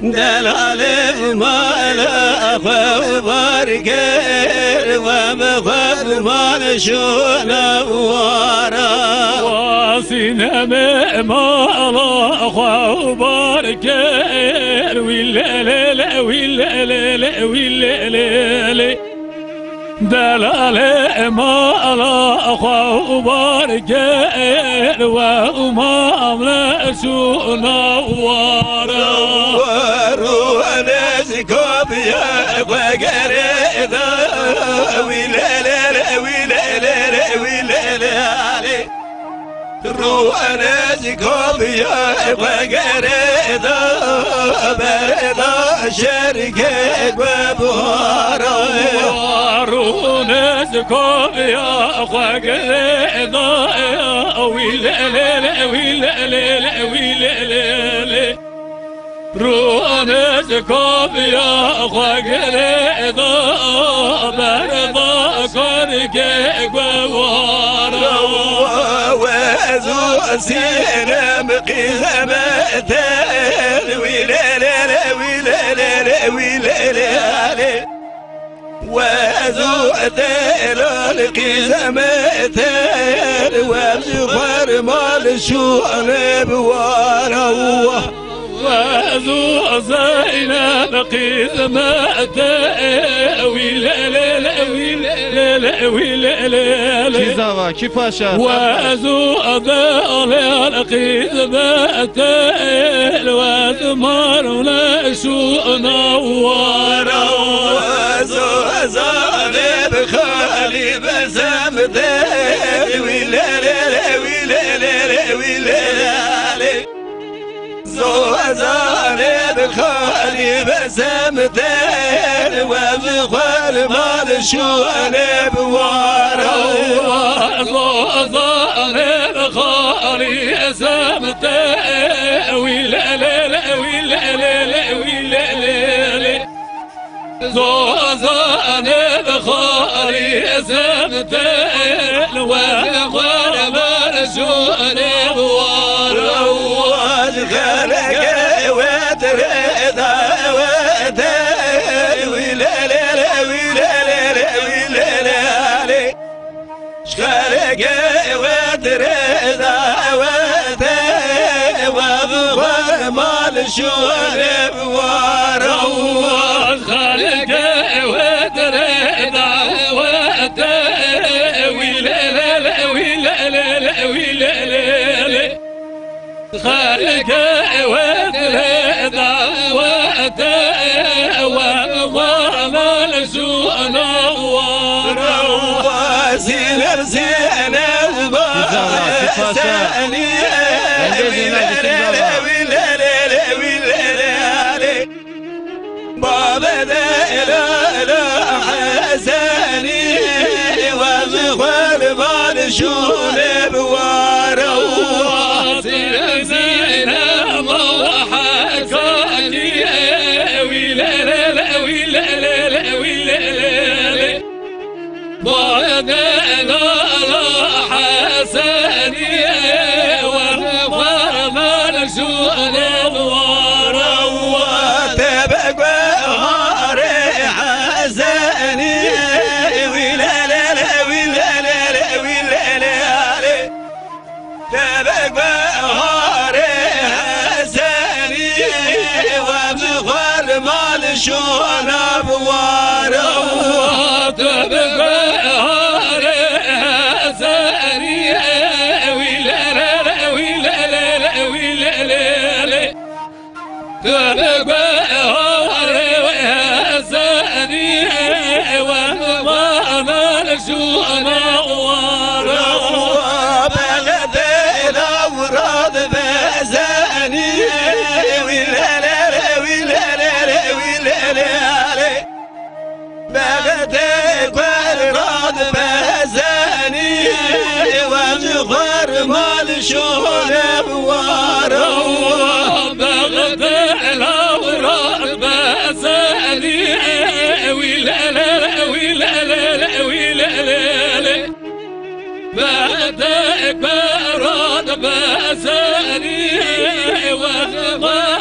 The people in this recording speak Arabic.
دلالي مالا خبر كير ومخب مال شونا وارا واسينا مالا خبر كير ويلالي ويلالي ويلالي دلالي مالا خبر كير ومخب شونا وارا ونزكم يا وقريدا ويلالي ويلالي ويلالي ونزكم يا وقريدا بردا شركة وبهارا ونزكم يا وقريدا ويلالي ويلالي ويلالي رونزكم يا خقريدا بردا كركي قوارا وزو سينا مقيمتين ويلالي ويلالي ويلالي وزو دلال قيمتين وبزخر مال شوان بوارا وذو زينب قسمته ويلالي ويلالي ويلالي كيزاوا كي باشا وذو ضلال قسمته وثمر شو نوارا وذو زينب خالي بسمته ويلالي ويلالي ويلالي زوزاني بخالي بسمتين وبخال مال شواني بوارا زوزاني بخالي بسمتين ويلالي ويلالي ويلالي زوزاني بخالي بسمتين وبخال مال شواني بوارا خلقي وتريدا وتي ويلالي ويلالي ويلالي خلقي وتريدا وتي وبخار مال شواني بوارا خلقي وتريدا وتي ويلالي ويلالي ويلالي خالق وتريدا وتي ومال شو نوارا وزير زينب ساني ويلالي ويلالي بابا لا حساني ومخوال مال شو نبوارا زينب وحكاكي ويلالي ويلالي ويلالي بعدنا حسني ومرمى شو نوارا وتبقى هاري حسني ويلالي ويلالي ويلالي تبقى شونا بوارا تبقى هاري ساري ويلالي ويلالي ويلالي تبقى هاري ساري ومال شونا وارا بغداد اوراد بزاني ويلالي بغداد وراد بزاني ومغفر مال شونا بوارا بغداد وراد بزاني ويلالي ويلالي ويلالي بدأ براد بزاني وغضب